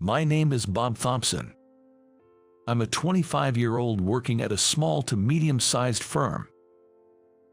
My name is Bob Thompson. I'm a 25-year-old working at a small to medium-sized firm.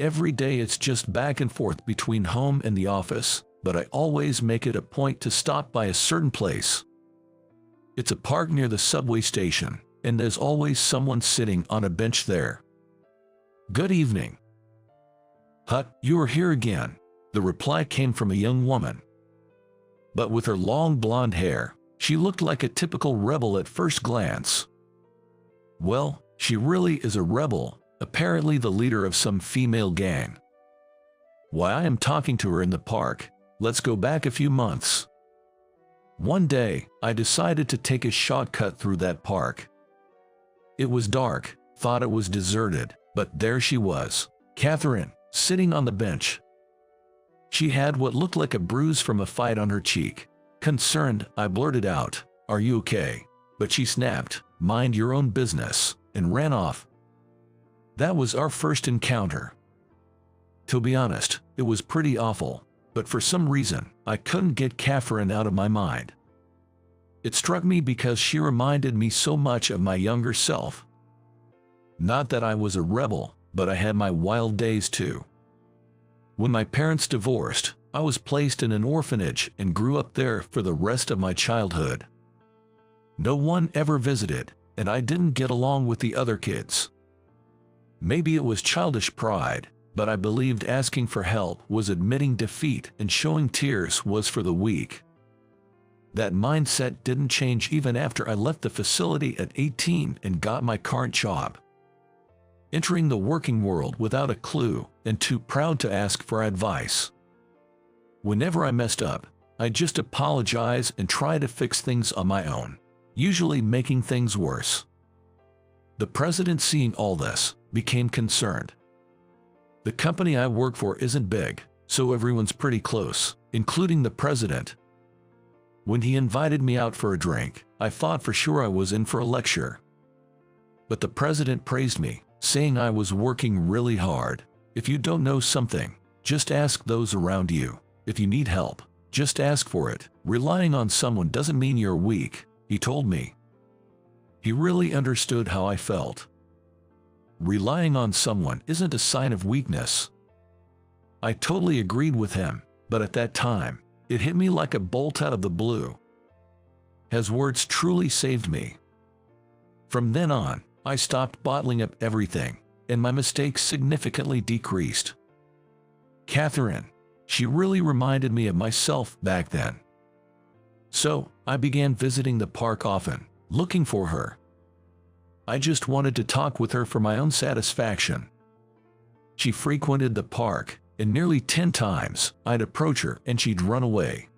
Every day it's just back and forth between home and the office, but I always make it a point to stop by a certain place. It's a park near the subway station, and there's always someone sitting on a bench there. "Good evening." "Huck, you are here again." The reply came from a young woman. But with her long blonde hair, she looked like a typical rebel at first glance. Well, she really is a rebel, apparently the leader of some female gang. Why I am talking to her in the park, let's go back a few months. One day, I decided to take a shortcut through that park. It was dark, thought it was deserted, but there she was, Catherine, sitting on the bench. She had what looked like a bruise from a fight on her cheek. Concerned, I blurted out, "Are you okay?" But she snapped, "Mind your own business," and ran off. That was our first encounter. To be honest, it was pretty awful, but for some reason, I couldn't get Catherine out of my mind. It struck me because she reminded me so much of my younger self. Not that I was a rebel, but I had my wild days too. When my parents divorced, I was placed in an orphanage and grew up there for the rest of my childhood. No one ever visited, and I didn't get along with the other kids. Maybe it was childish pride, but I believed asking for help was admitting defeat and showing tears was for the weak. That mindset didn't change even after I left the facility at 18 and got my current job. Entering the working world without a clue and too proud to ask for advice. Whenever I messed up, I just apologize and try to fix things on my own, usually making things worse. The president, seeing all this, became concerned. The company I work for isn't big, so everyone's pretty close, including the president. When he invited me out for a drink, I thought for sure I was in for a lecture. But the president praised me, saying I was working really hard. "If you don't know something, just ask those around you. If you need help, just ask for it. Relying on someone doesn't mean you're weak," he told me. He really understood how I felt. Relying on someone isn't a sign of weakness. I totally agreed with him, but at that time, it hit me like a bolt out of the blue. His words truly saved me. From then on, I stopped bottling up everything, and my mistakes significantly decreased. Catherine, she really reminded me of myself back then. So, I began visiting the park often, looking for her. I just wanted to talk with her for my own satisfaction. She frequented the park, and nearly 10 times, I'd approach her and she'd run away.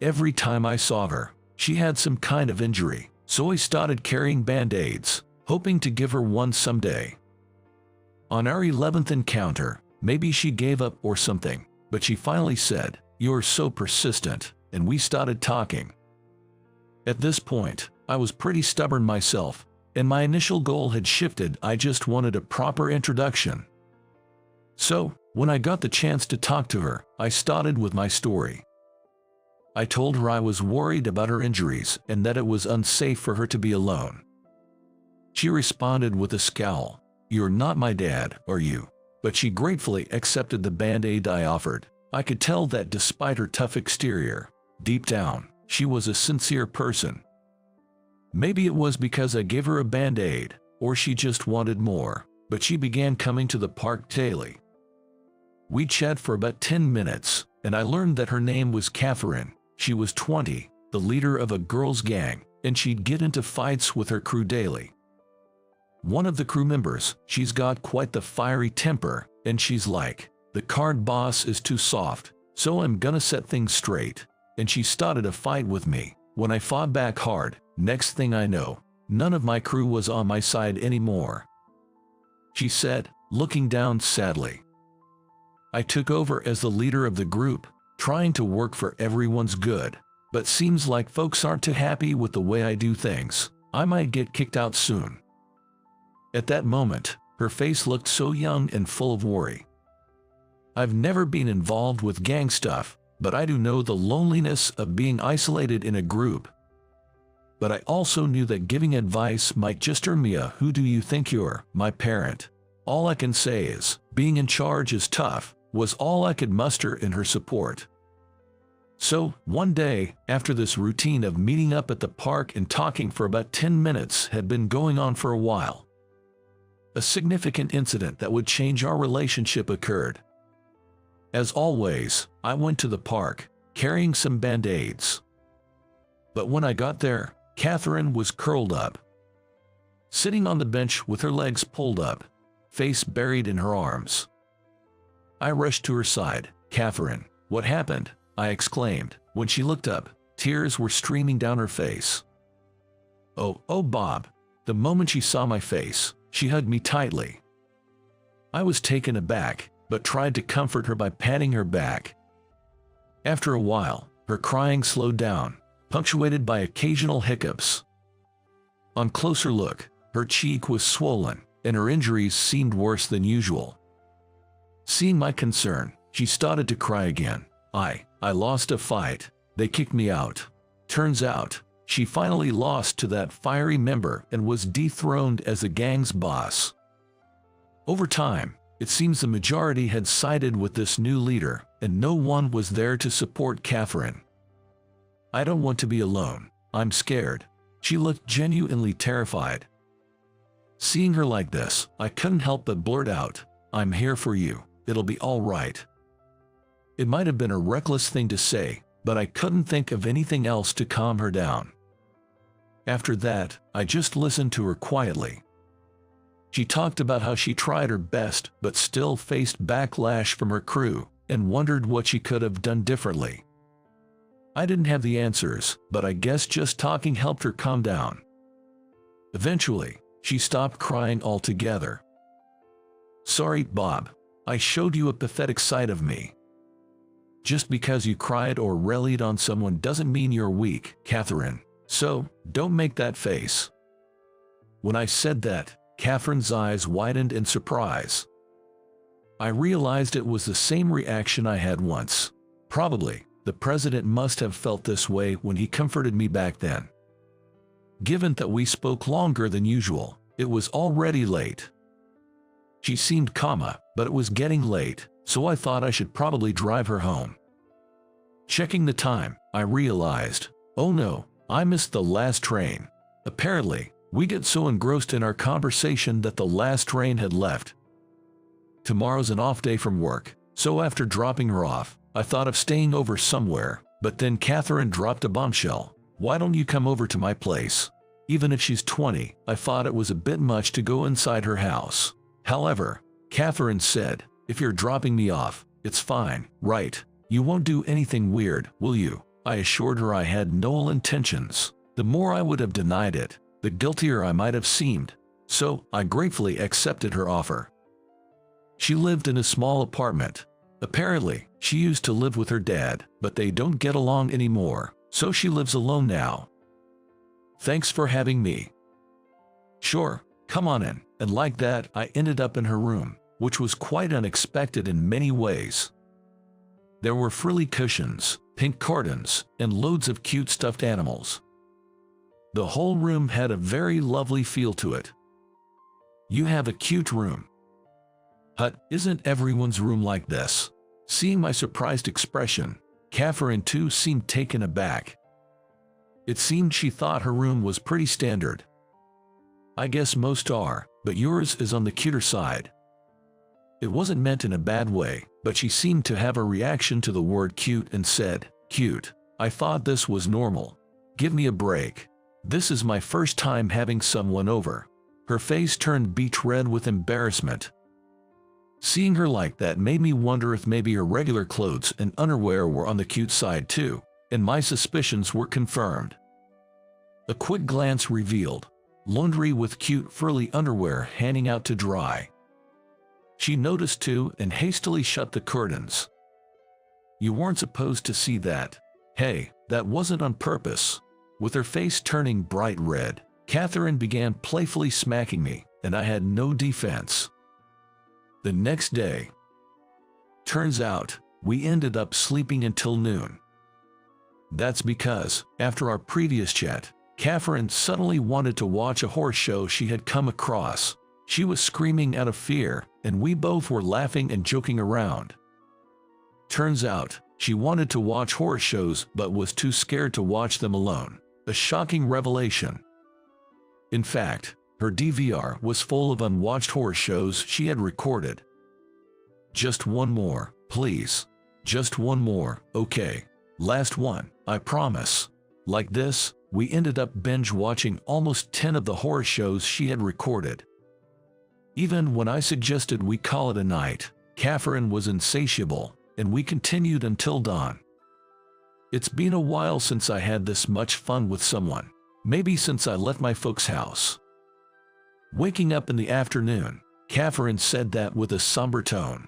Every time I saw her, she had some kind of injury, so I started carrying band-aids, hoping to give her one someday. On our 11th encounter, maybe she gave up or something, but she finally said, "You're so persistent," and we started talking. At this point, I was pretty stubborn myself, and my initial goal had shifted. I just wanted a proper introduction. So, when I got the chance to talk to her, I started with my story. I told her I was worried about her injuries and that it was unsafe for her to be alone. She responded with a scowl, "You're not my dad, are you?" But she gratefully accepted the band-aid I offered. I could tell that despite her tough exterior, deep down, she was a sincere person. Maybe it was because I gave her a band-aid, or she just wanted more, but she began coming to the park daily. We chatted for about 10 minutes, and I learned that her name was Catherine. She was 20, the leader of a girls' gang, and she'd get into fights with her crew daily. One of the crew members, she's got quite the fiery temper, and she's like, "The card boss is too soft, so I'm gonna set things straight." And she started a fight with me. When I fought back hard, next thing I know, none of my crew was on my side anymore. She said, looking down sadly. I took over as the leader of the group, trying to work for everyone's good, but seems like folks aren't too happy with the way I do things. I might get kicked out soon. At that moment, her face looked so young and full of worry. I've never been involved with gang stuff, but I do know the loneliness of being isolated in a group. but I also knew that giving advice might just earn me a "who do you think you're, my parent?" All I can say is, being in charge is tough, was all I could muster in her support. So, one day, after this routine of meeting up at the park and talking for about 10 minutes had been going on for a while, a significant incident that would change our relationship occurred. As always, I went to the park, carrying some band-aids. But when I got there, Catherine was curled up, sitting on the bench with her legs pulled up, face buried in her arms. I rushed to her side. "Catherine, what happened?" I exclaimed. When she looked up, tears were streaming down her face. Oh, Bob." The moment she saw my face, she hugged me tightly. I was taken aback, but tried to comfort her by patting her back. After a while, her crying slowed down, punctuated by occasional hiccups. On closer look, her cheek was swollen, and her injuries seemed worse than usual. Seeing my concern, she started to cry again. I lost a fight. They kicked me out. Turns out, she finally lost to that fiery member and was dethroned as the gang's boss. Over time, it seems the majority had sided with this new leader, and no one was there to support Catherine. "I don't want to be alone. I'm scared." She looked genuinely terrified. Seeing her like this, I couldn't help but blurt out, "I'm here for you. It'll be all right." It might have been a reckless thing to say, but I couldn't think of anything else to calm her down. After that, I just listened to her quietly. She talked about how she tried her best but still faced backlash from her crew, and wondered what she could have done differently. I didn't have the answers, but I guess just talking helped her calm down. Eventually, she stopped crying altogether. "Sorry, Bob. I showed you a pathetic side of me." Just because you cried or rallied on someone doesn't mean you're weak, Catherine. So, don't make that face. When I said that, Catherine's eyes widened in surprise. I realized it was the same reaction I had once. Probably, the president must have felt this way when he comforted me back then. Given that we spoke longer than usual, it was already late. She seemed calm, but it was getting late, so I thought I should probably drive her home. Checking the time, I realized, oh no, I missed the last train. Apparently, we get so engrossed in our conversation that the last train had left. Tomorrow's an off day from work, so after dropping her off, I thought of staying over somewhere, but then Catherine dropped a bombshell. "Why don't you come over to my place?" Even if she's 20, I thought it was a bit much to go inside her house. However, Catherine said, "If you're dropping me off, it's fine, right? You won't do anything weird, will you?" I assured her I had no intentions. The more I would have denied it, the guiltier I might have seemed, so I gratefully accepted her offer. She lived in a small apartment. Apparently, she used to live with her dad, but they don't get along anymore, so she lives alone now. "Thanks for having me." "Sure, come on in." And like that, I ended up in her room, which was quite unexpected in many ways. There were frilly cushions, pink curtains, and loads of cute stuffed animals. The whole room had a very lovely feel to it. "You have a cute room." Isn't everyone's room like this?" Seeing my surprised expression, Catherine too seemed taken aback. It seemed she thought her room was pretty standard. "I guess most are, but yours is on the cuter side." It wasn't meant in a bad way, but she seemed to have a reaction to the word cute and said, "Cute? I thought this was normal. Give me a break. This is my first time having someone over." Her face turned beet red with embarrassment. Seeing her like that made me wonder if maybe her regular clothes and underwear were on the cute side too, and my suspicions were confirmed. A quick glance revealed laundry with cute frilly underwear hanging out to dry. She noticed too and hastily shut the curtains. "You weren't supposed to see that." "Hey, that wasn't on purpose." With her face turning bright red, Catherine began playfully smacking me, and I had no defense. The next day, turns out, we ended up sleeping until noon. That's because, after our previous chat, Catherine suddenly wanted to watch a horse show she had come across. She was screaming out of fear, and we both were laughing and joking around. Turns out, she wanted to watch horse shows but was too scared to watch them alone. A shocking revelation. In fact, her DVR was full of unwatched horse shows she had recorded. Just one more, please. Just one more, okay. Last one, I promise. Like this, we ended up binge-watching almost 10 of the horror shows she had recorded. Even when I suggested we call it a night, Catherine was insatiable, and we continued until dawn. It's been a while since I had this much fun with someone, maybe since I left my folks' house. Waking up in the afternoon, Catherine said that with a somber tone.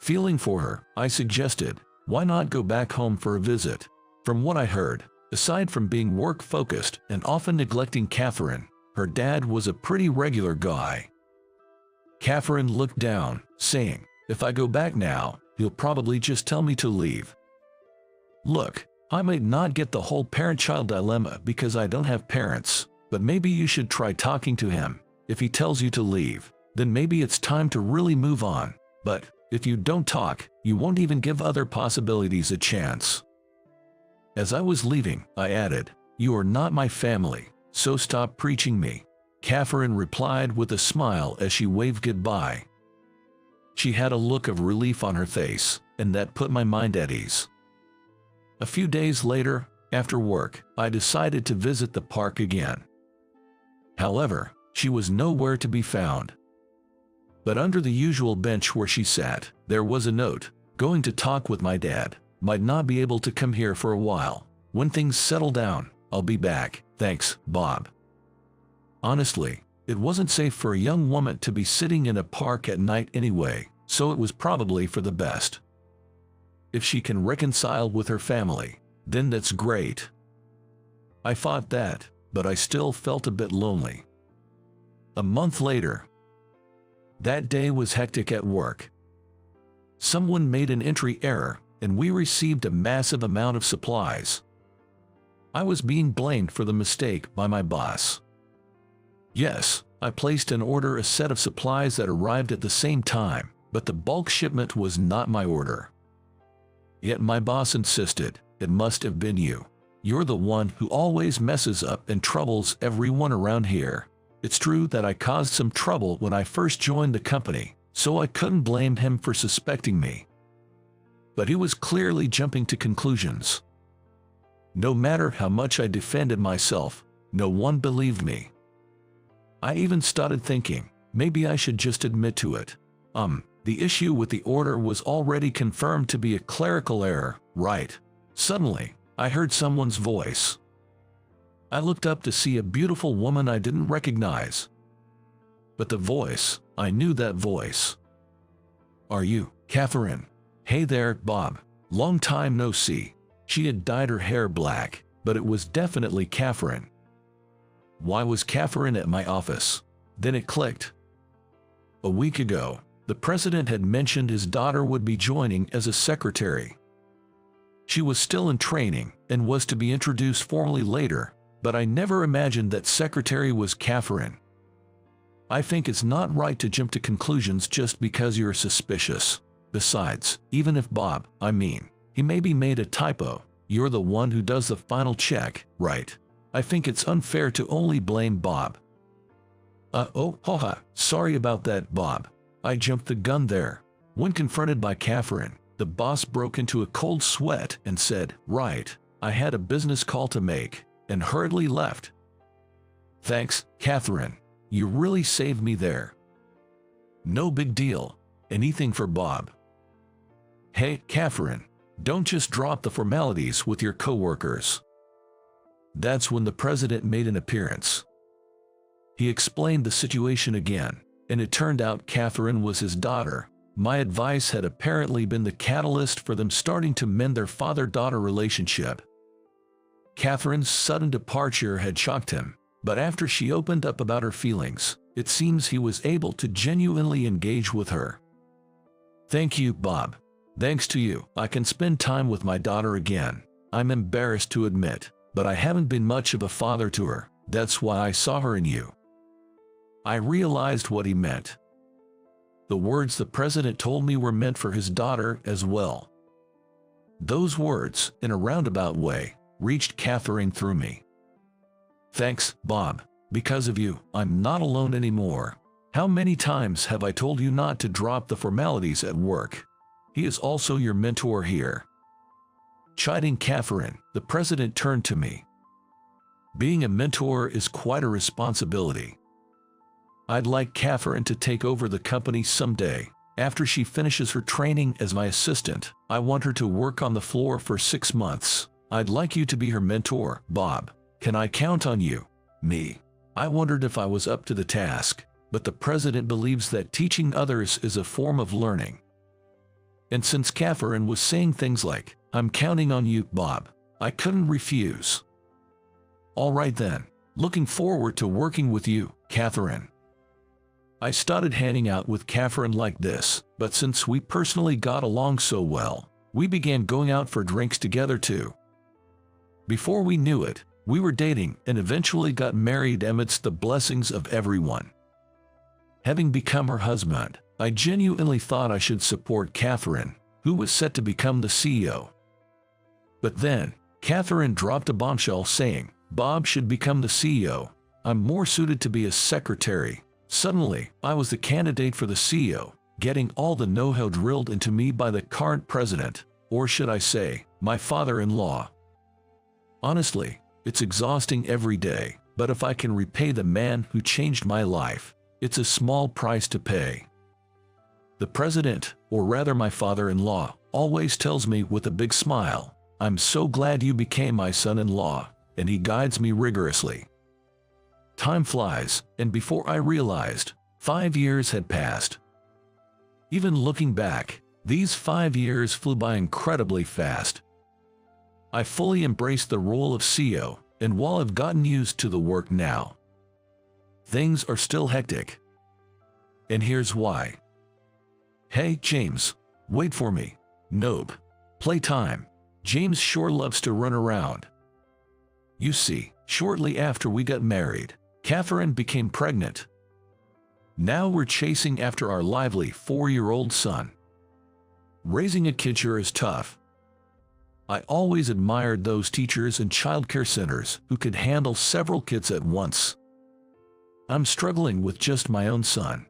Feeling for her, I suggested, why not go back home for a visit? From what I heard, aside from being work-focused and often neglecting Catherine, her dad was a pretty regular guy. Catherine looked down, saying, if I go back now, he'll probably just tell me to leave. Look, I may not get the whole parent-child dilemma because I don't have parents, but maybe you should try talking to him. If he tells you to leave, then maybe it's time to really move on. But if you don't talk, you won't even give other possibilities a chance. As I was leaving, I added, you are not my family, so stop preaching me. Catherine replied with a smile as she waved goodbye. She had a look of relief on her face, and that put my mind at ease. A few days later, after work, I decided to visit the park again. However, she was nowhere to be found. But under the usual bench where she sat, there was a note, going to talk with my dad, might not be able to come here for a while. When things settle down, I'll be back. Thanks, Bob. Honestly, it wasn't safe for a young woman to be sitting in a park at night anyway, so it was probably for the best. If she can reconcile with her family, then that's great. I thought that, but I still felt a bit lonely. A month later. That day was hectic at work. Someone made an entry error, and we received a massive amount of supplies. I was being blamed for the mistake by my boss. Yes, I placed an order a set of supplies that arrived at the same time, but the bulk shipment was not my order. Yet my boss insisted, it must have been you. You're the one who always messes up and troubles everyone around here. It's true that I caused some trouble when I first joined the company, so I couldn't blame him for suspecting me. But he was clearly jumping to conclusions. No matter how much I defended myself, no one believed me. I even started thinking, maybe I should just admit to it. The issue with the order was already confirmed to be a clerical error, right? Suddenly, I heard someone's voice. I looked up to see a beautiful woman I didn't recognize. But the voice, I knew that voice. Are you, Catherine? Hey there, Bob. Long time no see. She had dyed her hair black, but it was definitely Catherine. Why was Catherine at my office? Then it clicked. A week ago, the president had mentioned his daughter would be joining as a secretary. She was still in training and was to be introduced formally later, but I never imagined that secretary was Catherine. I think it's not right to jump to conclusions just because you're suspicious. Besides, even if Bob, he maybe made a typo, you're the one who does the final check, right? I think it's unfair to only blame Bob. Sorry about that, Bob. I jumped the gun there. When confronted by Catherine, the boss broke into a cold sweat and said, right, I had a business call to make, and hurriedly left. Thanks, Catherine. You really saved me there. No big deal. Anything for Bob. Hey, Catherine, don't just drop the formalities with your coworkers. That's when the president made an appearance. He explained the situation again, and it turned out Catherine was his daughter. My advice had apparently been the catalyst for them starting to mend their father-daughter relationship. Catherine's sudden departure had shocked him, but after she opened up about her feelings, it seems he was able to genuinely engage with her. Thank you, Bob. Thanks to you, I can spend time with my daughter again. I'm embarrassed to admit, but I haven't been much of a father to her. That's why I saw her in you." I realized what he meant. The words the president told me were meant for his daughter as well. Those words, in a roundabout way, reached Catherine through me. "Thanks, Bob. Because of you, I'm not alone anymore. How many times have I told you not to drop the formalities at work? He is also your mentor here." Chiding Catherine, the president turned to me. "Being a mentor is quite a responsibility. I'd like Catherine to take over the company someday. After she finishes her training as my assistant, I want her to work on the floor for 6 months. I'd like you to be her mentor, Bob. Can I count on you?" Me. I wondered if I was up to the task, but the president believes that teaching others is a form of learning. And since Catherine was saying things like, "I'm counting on you, Bob," I couldn't refuse. "All right then. Looking forward to working with you, Catherine." I started hanging out with Catherine like this, but since we personally got along so well, we began going out for drinks together too. Before we knew it, we were dating and eventually got married amidst the blessings of everyone. Having become her husband, I genuinely thought I should support Catherine, who was set to become the CEO. But then, Catherine dropped a bombshell saying, "Bob should become the CEO. I'm more suited to be a secretary." Suddenly, I was the candidate for the CEO, getting all the know-how drilled into me by the current president, or should I say, my father-in-law. Honestly, it's exhausting every day, but if I can repay the man who changed my life, it's a small price to pay. The president, or rather my father-in-law, always tells me with a big smile, "I'm so glad you became my son-in-law," and he guides me rigorously. Time flies, and before I realized, 5 years had passed. Even looking back, these 5 years flew by incredibly fast. I fully embraced the role of CEO, and while I've gotten used to the work now, things are still hectic. And here's why. "Hey, James, wait for me." "Nope. Playtime." James sure loves to run around. You see, shortly after we got married, Catherine became pregnant. Now we're chasing after our lively 4-year-old son. Raising a kid sure is tough. I always admired those teachers and childcare centers who could handle several kids at once. I'm struggling with just my own son.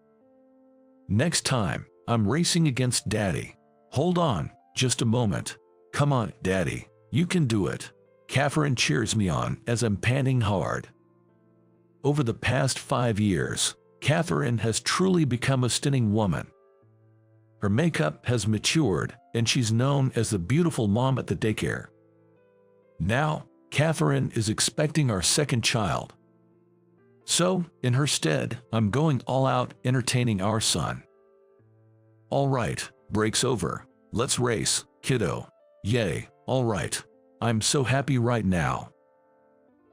Next time, I'm racing against Daddy. Hold on, just a moment. Come on, Daddy, you can do it. Catherine cheers me on as I'm panting hard. Over the past 5 years, Catherine has truly become a stunning woman. Her makeup has matured, and she's known as the beautiful mom at the daycare. Now, Catherine is expecting our second child. So, in her stead, I'm going all out entertaining our son. All right, break's over. Let's race, kiddo. Yay, all right. I'm so happy right now.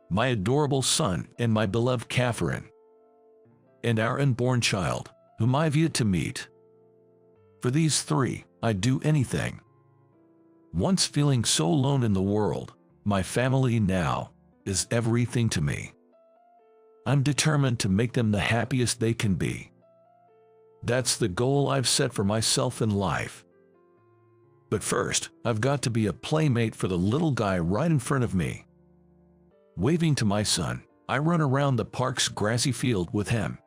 My adorable son and my beloved Catherine. And our unborn child, whom I've yet to meet. For these three, I'd do anything. Once feeling so alone in the world, my family now is everything to me. I'm determined to make them the happiest they can be. That's the goal I've set for myself in life. But first, I've got to be a playmate for the little guy right in front of me. Waving to my son, I run around the park's grassy field with him,